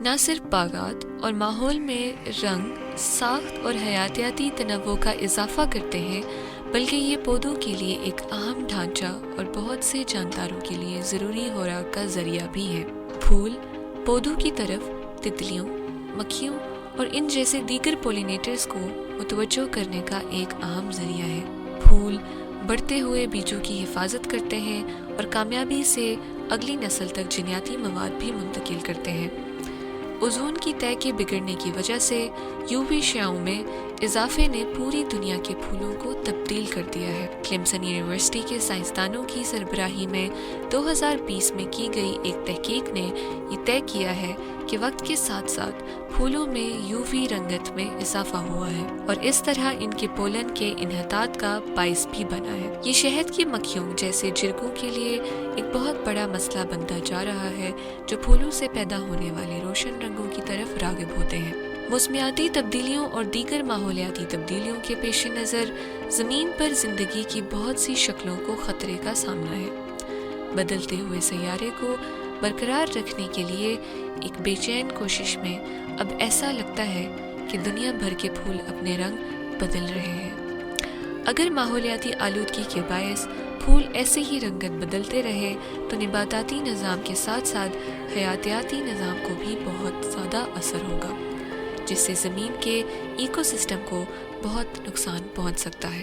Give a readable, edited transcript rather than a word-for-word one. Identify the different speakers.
Speaker 1: نہ صرف باغات اور ماحول میں رنگ، ساخت اور حیاتیاتی تنوع کا اضافہ کرتے ہیں، بلکہ یہ پودوں کے لیے ایک اہم ڈھانچہ اور بہت سے جانداروں کے لیے ضروری خوراک کا ذریعہ بھی ہے۔ پھول پودوں کی طرف تتلیوں، مکھیوں اور ان جیسے دیگر پولینیٹرز کو متوجہ کرنے کا ایک اہم ذریعہ ہے۔ پھول بڑھتے ہوئے بیجوں کی حفاظت کرتے ہیں اور کامیابی سے اگلی نسل تک جینیاتی مواد بھی منتقل کرتے ہیں۔ اوزون کی تہہ کے بگڑنے کی وجہ سے یووی شعاعوں میں اضافے نے پوری دنیا کے پھولوں کو تبدیل کر دیا ہے۔ کلمسن یونیورسٹی کے سائنسدانوں کی سربراہی میں 2020 میں کی گئی ایک تحقیق نے یہ طے کیا ہے کہ وقت کے ساتھ ساتھ پھولوں میں یووی رنگت میں اضافہ ہوا ہے اور اس طرح ان کے پولن کے انحطاط کا باعث بھی بنا ہے۔ یہ شہد کی مکھیوں جیسے جرگوں کے لیے ایک بہت بڑا مسئلہ بنتا جا رہا ہے، جو پھولوں سے پیدا ہونے والے روشن رنگوں کی طرف راغب ہوتے ہیں۔ موسمیاتی تبدیلیوں اور دیگر ماحولیاتی تبدیلیوں کے پیش نظر زمین پر زندگی کی بہت سی شکلوں کو خطرے کا سامنا ہے۔ بدلتے ہوئے سیارے کو برقرار رکھنے کے لیے ایک بے چین کوشش میں اب ایسا لگتا ہے کہ دنیا بھر کے پھول اپنے رنگ بدل رہے ہیں۔ اگر ماحولیاتی آلودگی کے باعث پھول ایسے ہی رنگت بدلتے رہے تو نباتاتی نظام کے ساتھ ساتھ حیاتیاتی نظام کو بھی بہت زیادہ اثر ہوگا، جس سے زمین کے ایکو سسٹم کو بہت نقصان پہنچ سکتا ہے۔